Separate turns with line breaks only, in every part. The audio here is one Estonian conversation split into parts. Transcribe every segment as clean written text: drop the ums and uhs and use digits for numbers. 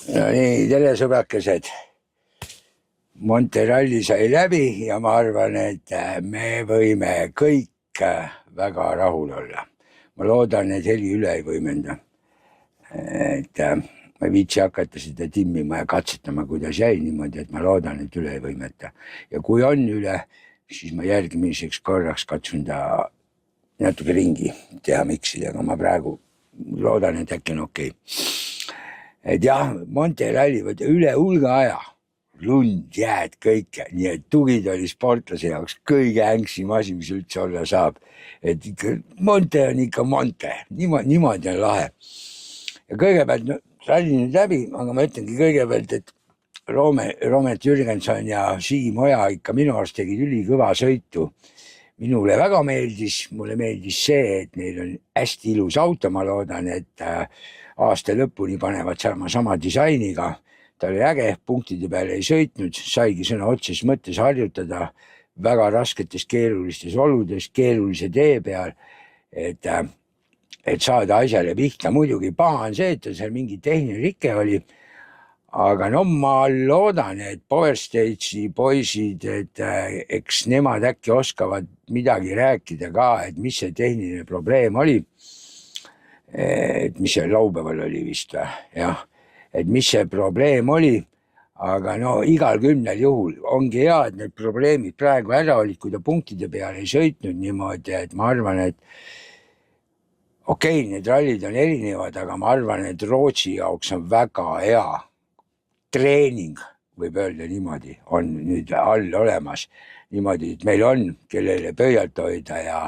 No nii, tere sõbrakesed. Monteralli sai läbi ja ma arvan, et me võime kõik väga rahul olla. Ma loodan, et heli üle ei võimenda. Et ma ei viitsi hakata seda timmima ja katsetama, kuidas jäi niimoodi, et ma loodan, et üle ei võimeta. Ja kui on üle, siis ma järgmiseks korraks katsun ta natuke ringi teha miksida, aga ma praegu loodan, et äkki on okei. Et jah, Monteralli võtta üle hulga aja, lund, jääd, kõike, nii et tugid oli sportlase jaoks kõige ängsim asi, mis üldse olla saab. Et ikka Monte on ikka Monte, niimoodi on lahe. Ja kõigepealt, ralli nüüd läbi, aga ma ütlengi kõigepealt, et Roomet Jürgenson ja Siim Oja ikka minu arust tegid ülikõva sõitu. Minule väga meeldis, mulle meeldis see, et neil on hästi ilus auto, ma loodan, et aasta lõpuni panevad sama disainiga. Ta oli äge, punktide peale ei sõitnud, saigi sõna otses mõttes harjutada väga rasketes keerulistes oludes, keerulise tee peal, et saada asjale pihta. Muidugi paha on see, et seal mingi tehniline rike oli, aga no ma loodan, et Power Stage'i poisid, et eks nemad äkki oskavad midagi rääkida ka, et mis see tehniline probleem oli. Et mis see laupäeval oli vist või, jah, et mis see probleem oli, aga no igal 10 juhul ongi hea, et need probleemid praegu ära olid, kui ta punktide peale ei sõitnud niimoodi, et ma arvan, et okei, need rallid on erinevad, aga ma arvan, et Rootsi jaoks on väga hea treening, võib öelda niimoodi, on nüüd all olemas niimoodi, et meil on, kellele pöialt hoida ja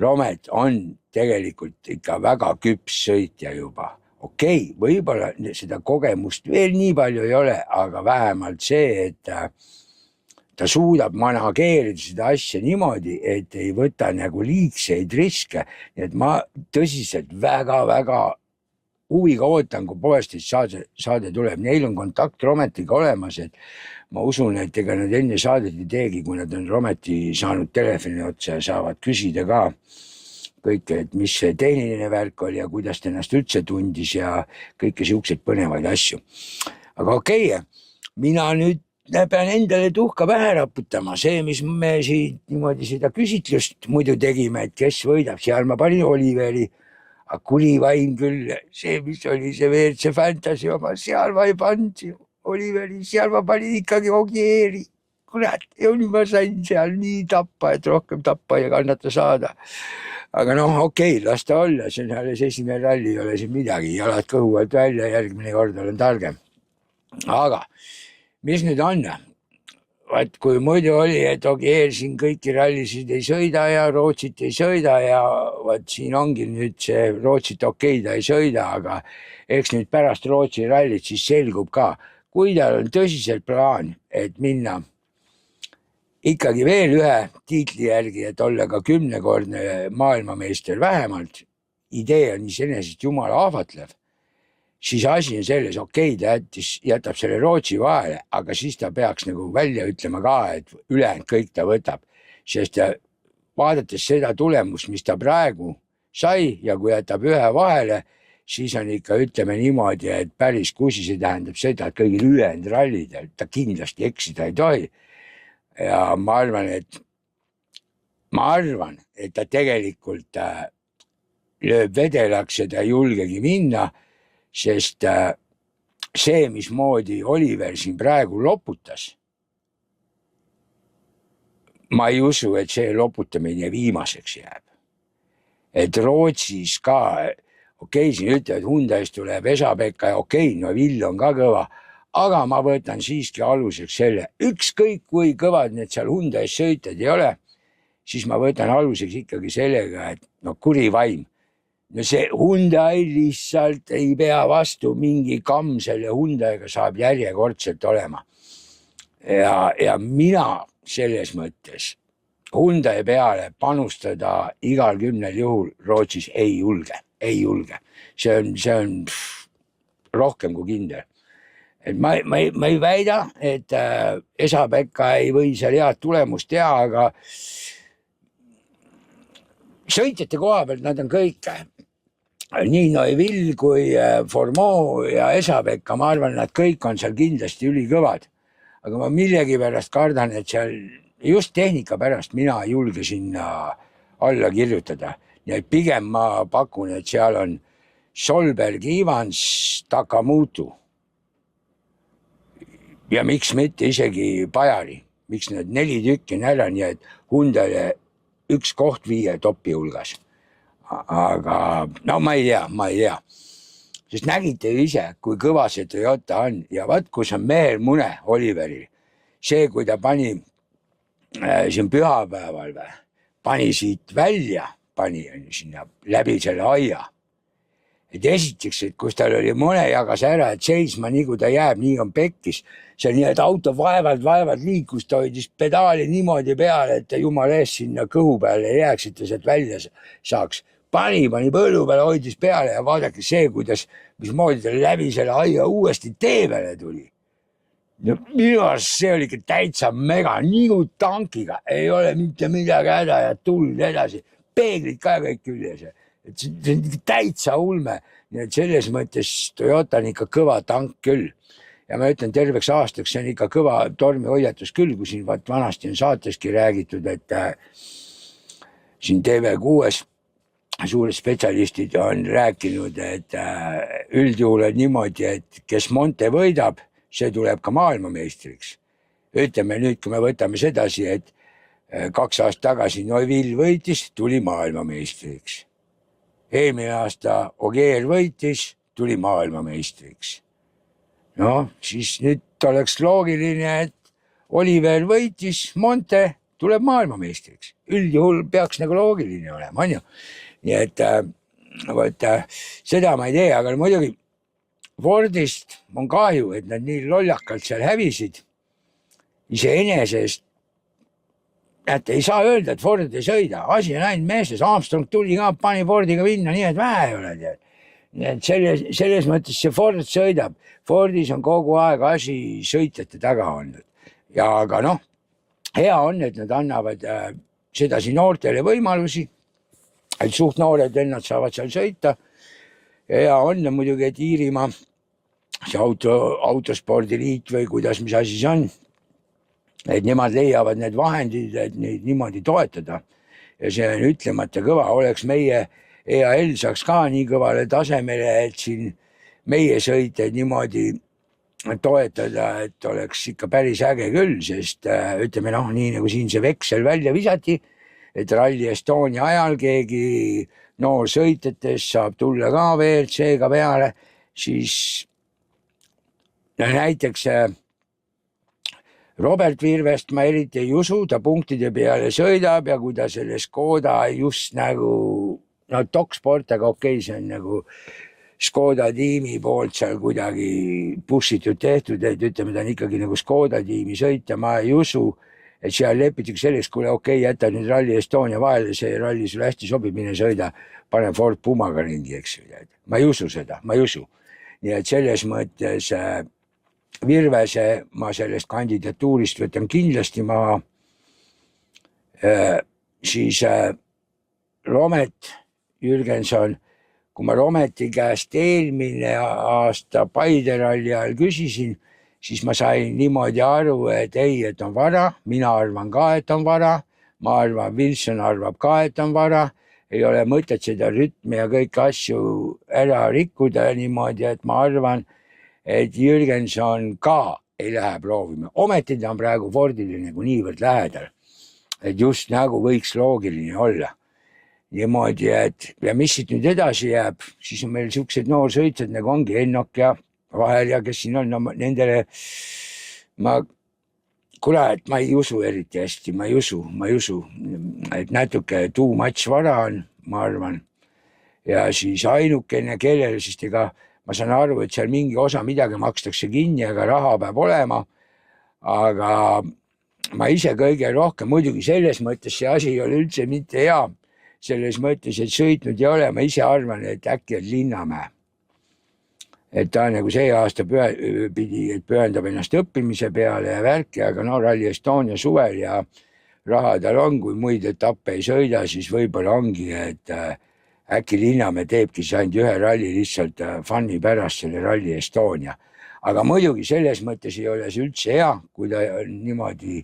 Romet on tegelikult ikka väga küps sõitja juba. Okei, võib-olla seda kogemust veel nii palju ei ole, aga vähemalt see, et ta suudab manageerida seda asja niimoodi, et ei võta nagu liigseid riske. Nii et ma tõsiselt väga huviga ootan, kui Poestist saade tuleb. Neil on kontakt Rometiga olemas, et ma usun, et ega nad enne saadet ei teegi, kui nad on Rometi saanud telefoni otsa ja saavad küsida ka kõike, et mis see tehniline värk oli ja kuidas ta ennast üldse tundis ja kõike siukseid põnevaid asju. Aga okei, mina nüüd pean endale tuhka pähe raputama. See, mis me siin niimoodi seda küsitlust muidu tegime, et kes võidab, seal ma panin Oliveri. Aga kuli vaim küll, see, mis oli see WRC Fantasy oma, seal ma ei pannud Oliveri, seal ma panin ikkagi Ogieri. Kurat, ja ma sain seal nii tappa, et rohkem tappa ja kannata saada. Aga noh, okei, las ta olla, see on alles esimene ralli, ei ole siin midagi, jalad kõhu alt välja, järgmine kord olen targem. Aga mis nüüd on? Vaat kui muidu oli, et Ogier siin kõiki rallisid ei sõida ja Rootsit ei sõida ja vaat siin ongi nüüd see Rootsit okei, ta ei sõida, aga eks nüüd pärast Rootsi rallit siis selgub ka, kui tal on tõsiselt plaan, et minna ikkagi veel ühe tiitli järgi, et olla ka 10-kordne maailmameister vähemalt, idee on iseenesest jumala ahvatlev, siis asi on selles, okei, ta jätab selle Rootsi vahele, aga siis ta peaks nagu välja ütlema ka, et ülejäänud kõik ta võtab, sest vaadates seda tulemust, mis ta praegu sai ja kui jätab ühe vahele, siis on ikka, ütleme niimoodi, et päris kusi, see tähendab seda, et kõigil ülejäänud rallidel ta kindlasti eksida ei tohi. Ja ma arvan, et ta tegelikult lööb vedelaks ja ta ei julgegi minna, sest see, mismoodi Oliver siin praegu loputas, ma ei usu, et see loputamine viimaseks jääb. Et Rootsis ka, okei, siin ütlevad, Hyundai'st tuleb Esa-Pekka ja okei, no Vill on ka kõva, aga ma võtan siiski aluseks selle, ükskõik kui kõvad need seal Hyundai's sõitjad ei ole, siis ma võtan aluseks ikkagi sellega, et no kuri vaim. No see Hyundai lihtsalt ei pea vastu, mingi kamm selle Hyundai'ga saab järjekordselt olema. Ja mina selles mõttes Hyundai peale panustada igal 10 juhul Rootsis ei julge. See on rohkem kui kindel. Et ma ei väida, et Esa-Pekka ei või seal head tulemust teha, aga sõitjate koha pealt nad on kõik nii Neuville kui Formeau ja Esa-Pekka, ma arvan, nad kõik on seal kindlasti ülikõvad. Aga ma millegipärast kardan, et seal just tehnika pärast mina ei julge sinna alla kirjutada. Nii et pigem ma pakun, et seal on Solberg, Ivans, Takamutu. Ja miks mitte isegi Bajari. Miks need 4 tükki on ära, nii et Hyundai'le üks koht 5 topi hulgas. Aga no ma ei tea. Sest nägite ju ise, kui kõva see Toyota on ja vaat kus on mehel mune Oliveril. See, kui ta pani siin pühapäeval pani siit välja, pani sinna läbi selle aia. Et esiteks, et kus tal oli mune, jagas ära, et seisma nii kui ta jääb, nii on pekkis. See nii, et auto vaevalt liikus, ta hoidis pedaali niimoodi peale, et ta jumala ees sinna kõhu peale ei jääks, et ta sealt välja saaks. Pani põllu peale, hoidis peale ja vaadake see, kuidas, mismoodi ta läbi selle aia uuesti tee peale tuli. No, minu arust see oli ikka täitsa mega, nii kui tankiga, ei ole mitte midagi häda ja tuld edasi, peeglid ka kõik küljes. Et see on täitsa ulme, nii et selles mõttes Toyota on ikka kõva tank küll. Ja ma ütlen terveks aastaks, see on ikka kõva tormihoiatus küll, kui siin vanasti on saateski räägitud, et siin TV6 suured spetsialistid on rääkinud, et üldjuhul on niimoodi, et kes Monte võidab, see tuleb ka maailmameistriks. Ütleme nüüd, kui me võtame sedasi, et 2 aastat tagasi Neuville võitis, tuli maailmameistriks. Eelmine aasta Ogier võitis, tuli maailmameistriks. No, siis nüüd oleks loogiline, et Oliver võitis, Monte tuleb maailmameistriks. Üldjuhul peaks nagu loogiline olema, on ju? Nii et seda ma ei tea, aga muidugi Fordist on kahju, et nad nii lollakalt seal hävisid. Iseenesest ei saa öelda, et Ford ei sõida. Asi on ainult meestes. Armstrong tuli ka, pani Fordiga vinna, nii et vähe ei ole tead. Nii et selles mõttes see Ford sõidab. Fordis on kogu aeg asi sõitjate taga olnud. Ja aga noh, hea on, et nad annavad sedasi noortele võimalusi. Et suht noored vennad saavad seal sõita. Ja on muidugi, et Iirimaa, see autospordiliit või kuidas, mis asi see on, et nemad leiavad need vahendid, et neid niimoodi toetada. Ja see on ütlemata kõva. Oleks meie EAL saaks ka nii kõvale tasemele, et siin meie sõiteid niimoodi toetada, et oleks ikka päris äge küll, sest ütleme noh, nii nagu siin see veksel välja visati, et Rally Estonia ajal keegi noor sõitetes saab tulla ka WRC-ga peale, siis näiteks Robert Virvest ma eriti ei usu, ta punktide peale sõidab ja kui ta selle Škoda just nagu, no Doksport, aga okei, see on nagu Škoda tiimi poolt seal kuidagi pussitud tehtud, et ütleme, ta on ikkagi nagu Škoda tiimi sõita, ma ei usu, et seal lepitakse selleks, kuule okei, jäta nüüd Rally Estonia vahele, see ralli sulle hästi sobib, mine sõida, pane Ford Pumaga ringi, eks ju. Ma ei usu seda, ma ei usu. Nii et selles mõttes Virvese ma sellest kandidatuurist võtan kindlasti maha. Siis Romet Jürgenson, kui ma Rometi käest eelmine aasta Paideralli ajal küsisin, siis ma sain niimoodi aru, et ei, et on vara, mina arvan ka, et on vara, ma arvan, Wilson arvab ka, et on vara, ei ole mõtet seda rütmi ja kõiki asju ära rikkuda niimoodi, et ma arvan, et Jürgenson ka ei lähe proovima. Ometi ta on praegu Fordile nagu niivõrd lähedal, et just nagu võiks loogiline olla. Niimoodi, et ja mis siit nüüd edasi jääb, siis on meil siuksed noorsõitsad nagu ongi Ennok ja vahel ja kes siin on, no nendele kurat, ma ei usu eriti hästi, ma ei usu, et natuke too much vara on, ma arvan. Ja siis ainukene kellele, sest ega ma saan aru, et seal mingi osa midagi makstakse kinni, aga raha peab olema. Aga ma ise kõige rohkem, muidugi selles mõttes see asi ei ole üldse mitte hea. Selles mõttes, et sõitnud ei ole, ma ise arvan, et äkki on Linnamäe. Et ta nagu see aasta pidi, et pühendab ennast õppimise peale ja värki, aga no Rally Estonia suvel ja raha tal on, kui muid etappe ei sõida, siis võib-olla ongi, et äkki Linnamäe teebki siis ainult ühe ralli lihtsalt fun'i pärast, selle Rally Estonia. Aga muidugi selles mõttes ei ole see üldse hea, kui ta niimoodi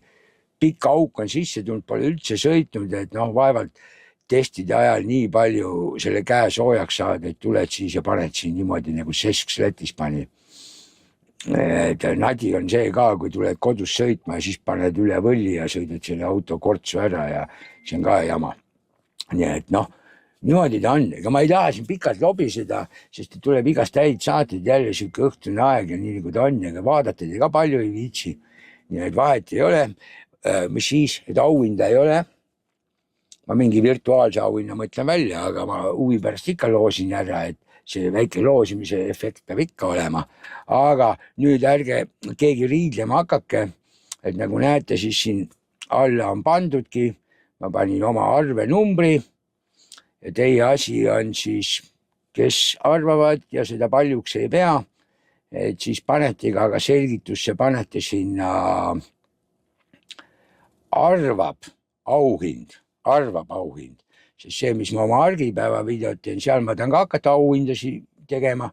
pikk auk on sisse tulnud, pole üldse sõitnud, et noh, vaevalt testide ajal nii palju selle käe soojaks saada, et tuled siis ja paned siin niimoodi nagu Sesk Lätis pani. Et nadi on see ka, kui tuled kodus sõitma ja siis paned üle võlli ja sõidad selle auto kortsu ära ja see on ka jama. Nii et noh, niimoodi ta on, ega ma ei taha siin pikalt lobiseda, sest tuleb igast häid saateid jälle siuke õhtune aeg ja nii nagu ta on, ega vaadata ega palju ei viitsi. Nii et vahet ei ole, mis siis, et auhinda ei ole. Ma mingi virtuaalse auhinna mõtlen välja, aga ma huvi pärast ikka loosin ära, et see väike loosimise efekt peab ikka olema. Aga nüüd ärge keegi riidlema hakake, et nagu näete, siis siin alla on pandudki, ma panin oma arvenumbri ja teie asi on siis, kes arvavad ja seda paljuks ei pea, et siis panete ka selgitusse, panete sinna arvab auhind, sest see, mis ma oma argipäeva videot teen, seal ma tahan ka hakata auhindasi tegema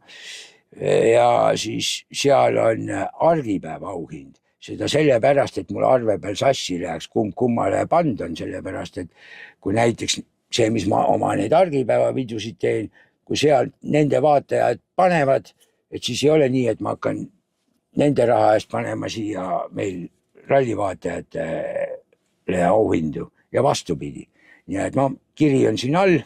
ja siis seal on argipäeva auhind. Seda sellepärast, et mul arve peal sassi läheks, kummale pand on, sellepärast, et kui näiteks see, mis ma oma need argipäeva videosid teen, kui seal nende vaatajad panevad, et siis ei ole nii, et ma hakkan nende raha eest panema siia meil rallivaatajatele auhindu ja vastupidi. Nii et kiri on siin all,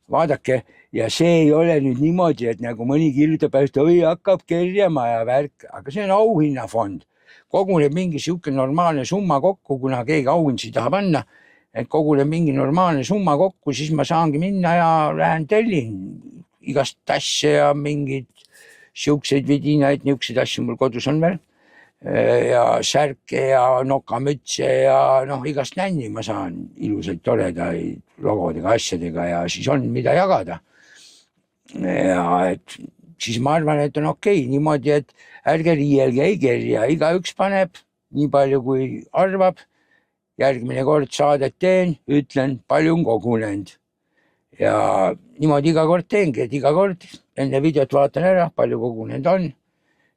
vaadake, ja see ei ole nüüd niimoodi, et nagu mõni kirjutab, et oi hakkab kerjama ja värk, aga see on auhinnafond. Koguneb mingi siuke normaalne summa kokku, kuna keegi auhinsi taha panna, et koguneb mingi normaalne summa kokku, siis ma saangi minna ja lähen tellin igast tasse ja mingid siukseid vidinaid, niukseid asju mul kodus on veel. Ja särke ja nokamütse ja igast nänni ma saan ilusaid toredaid logodega asjadega ja siis on mida jagada. Ja et siis ma arvan, et on okei niimoodi, et ärge riielge, ei kerja, igaüks paneb nii palju kui arvab. Järgmine kord saadet teen, ütlen, palju on kogunenud. Ja niimoodi iga kord teengi, et iga kord enne videot vaatan ära, palju kogunenud on.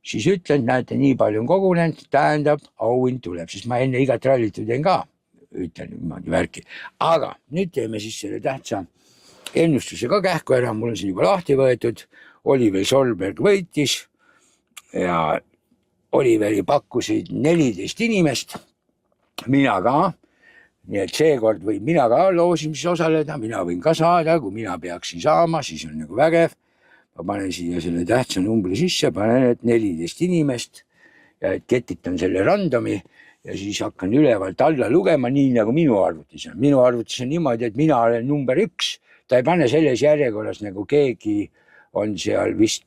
Siis ütlen, näete, nii palju on kogunenud, tähendab, auhind tuleb, sest ma enne igat rallit teen ka, ütlen niimoodi värki. Aga nüüd teeme siis selle tähtsa ennustuse ka kähku ära, mul on siin juba lahti võetud. Oliver Solberg võitis ja Oliveri pakkusid 14 inimest, mina ka. Nii et seekord võib mina ka loosimises osaleda, mina võin ka saada, kui mina peaksin saama, siis on nagu vägev. Ma panen siia selle tähtsa numbri sisse, panen, et 14 inimest ja et ketitan selle randomi ja siis hakkan ülevalt alla lugema, nii nagu minu arvutis on. Minu arvutis on niimoodi, et mina olen number 1. Ta ei pane selles järjekorras, nagu keegi on seal vist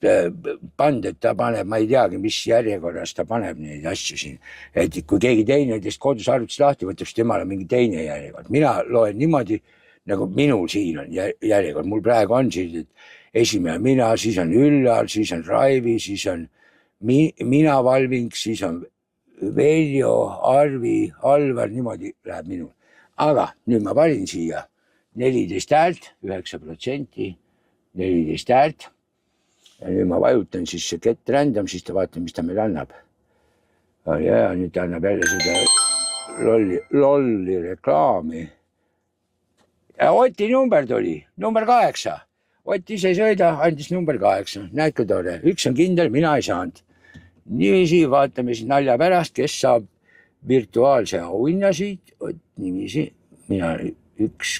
pand, et ta paneb, ma ei teagi, mis järjekorras ta paneb neid asju siin. Et kui keegi teine teist kodus arvutis lahti võtab, siis temal on mingi teine järjekord. Mina loen niimoodi, nagu minul siin on järjekord. Mul praegu on siis, et esimene mina, siis on Üllar, siis on Raivi, siis on mina Valving, siis on Veljo, Arvi, Alvar, niimoodi läheb minul. Aga nüüd ma panin siia 14 häält, 9%, 14 häält. Ja nüüd ma vajutan siis see get random, siis ta vaatab, mis ta meil annab. Ja nüüd ta annab jälle seda lolli reklaami. Ja Oti number tuli, number 8. Ott ise sõida, andis number 8. Näed kui tore. Üks on kindel, mina ei saanud. Niiviisi vaatame siis nalja pärast, kes saab virtuaalse auhinna siit. Niiviisi, mina 1,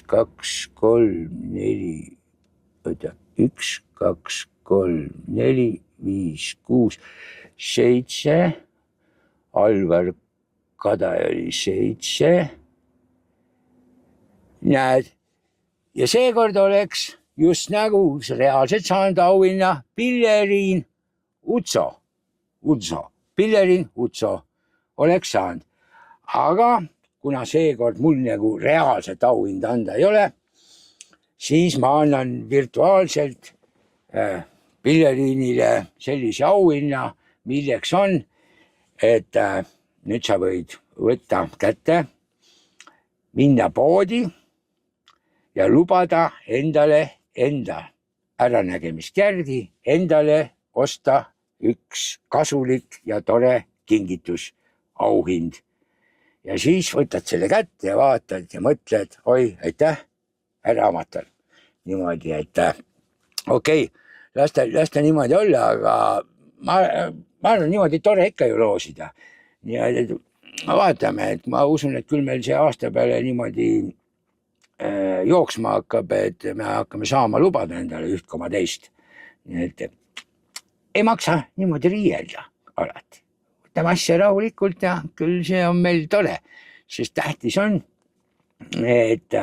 2, 3, 4, 1, 2, 3, 4, 5, 6, 7. Alvar Kada oli 7. Näed. Ja seekord oleks just nagu reaalselt saanud auhinna Pillerin Utso. Pillerin Utso oleks saanud. Aga kuna seekord mul nagu reaalselt auhinda anda ei ole, siis ma annan virtuaalselt Pillerinile sellise auhinna, milleks on, et nüüd sa võid võtta kätte, minna poodi ja lubada endale enda äranägemist järgi endale osta üks kasulik ja tore kingitus, auhind. Ja siis võtad selle kätte ja vaatad ja mõtled, oi, aitäh, härra Amatar. Niimoodi, et okei, las ta niimoodi olla, aga ma arvan, niimoodi tore ikka ju loosida. Ja vaatame, et ma usun, et küll meil see aasta peale niimoodi jooksma hakkab, et me hakkame saama lubada endale 1,2. Nii et ei maksa niimoodi riielda alati. Võtame asja rahulikult ja küll see on meil tore, sest tähtis on, et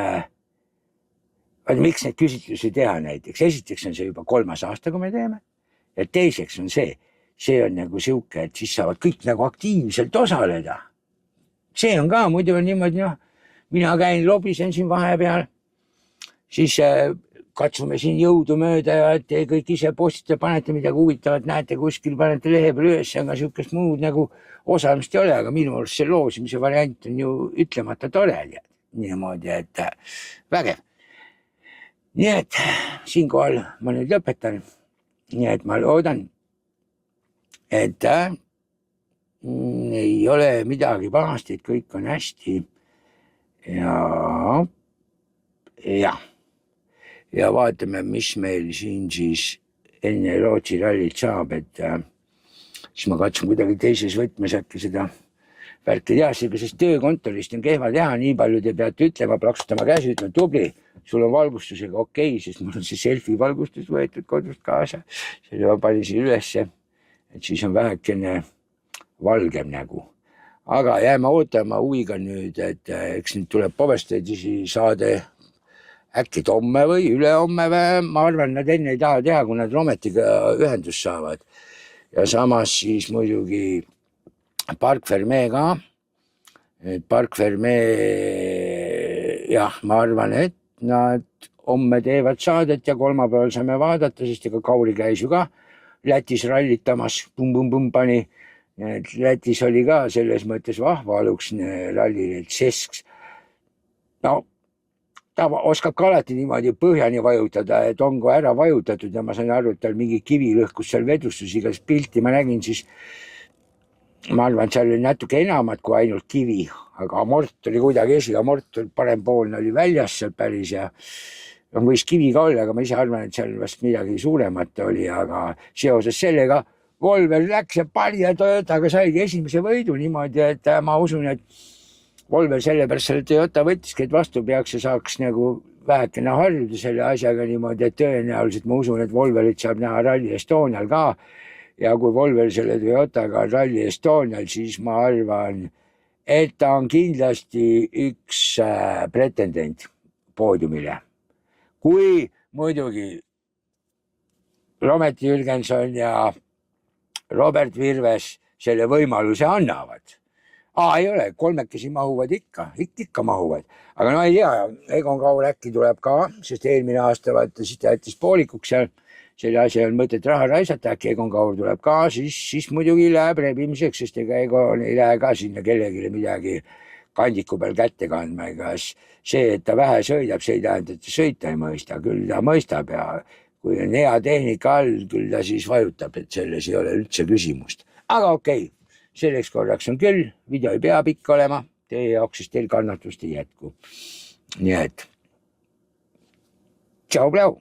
miks neid küsitlusi teha näiteks. Esiteks on see juba 3. aasta, kui me teeme. Ja teiseks on see on nagu siuke, et siis saavad kõik nagu aktiivselt osaleda. See on ka, muidu on niimoodi, mina käin, lobisen siin vahepeal, siis katsume siin jõudu mööda ja et te kõik ise postite, panete midagi huvitavat, näete kuskil, panete lehe peal üles, aga siukest muud nagu osalemist ei ole, aga minu arust see loosimise variant on ju ütlemata tore. Niimoodi, et vägev. Nii et siinkohal ma nüüd lõpetan. Nii et ma loodan, et ei ole midagi pahasti, et kõik on hästi. Ja vaatame, mis meil siin siis enne Rootsi rallit saab, et siis ma katsun kuidagi teises võtmes äkki seda värki teha, sest töökontorist on kehva teha, nii palju te peate ütlema, plaksutama käsi, ütlema tubli, sul on valgustusega okei, sest mul on see selfie valgustus võetud kodust kaasa, selle ma panin siin ülesse, et siis on vähekene valgem nägu. Aga jääme ootama huviga nüüd, et eks nüüd tuleb Povestedisi saade äkki homme või ülehomme või, ma arvan, nad enne ei taha teha, kui nad Rometiga ühendust saavad. Ja samas siis muidugi Park Ferme ka. Park Ferme, jah, ma arvan, et nad homme teevad saadet ja kolmapäeval saame vaadata, sest ega Kauri käis ju ka Lätis rallitamas, pum pani. Lätis oli ka selles mõttes vahva aluks rallil, et Sesks. No, ta oskab ka alati niimoodi põhjani vajutada, et on ka ära vajutatud ja ma sain aru, et tal mingi kivi lõhkus seal vedustusiga, pilti ma nägin, siis ma arvan, et seal oli natuke enamat kui ainult kivi, aga amort oli kuidagi esiamort, parempoolne oli väljas seal päris ja võis kivi ka olla, aga ma ise arvan, et seal vast midagi suuremat oli, aga seoses sellega Volver läks ja pani ja Toyotaga saigi esimese võidu niimoodi, et ma usun, et Volver sellepärast selle Toyota võttiski, et vastu peaks ja saaks nagu vähekene harjuda selle asjaga niimoodi, et tõenäoliselt ma usun, et Volverit saab näha Rally Estonial ka. Ja kui Volver selle Toyotaga Rally Estonial, siis ma arvan, et ta on kindlasti üks pretendent poodiumile. Kui muidugi Rometi Jürgenson ja Robert Virves selle võimaluse annavad. Ei ole, kolmekesi mahuvad ikka mahuvad. Aga no ei tea, Egon Kaur äkki tuleb ka, sest eelmine aasta siis ta jättis poolikuks seal. Selle asja on mõtet raha raisata, äkki Egon Kaur tuleb ka, siis muidugi läheb rebimiseks, sest ega Egon ei lähe ka sinna kellegile midagi kandiku peal kätte kandma. Ega see, et ta vähe sõidab, see ei tähenda, et ta sõita ei mõista, küll ta mõistab ja kui on hea tehnika all, küll ta siis vajutab, et selles ei ole üldse küsimust. Aga okei, selleks korraks on küll, video ei pea pikk olema, teie jaoks, sest teil kannatust ei jätku. Nii et, tšau, pläu!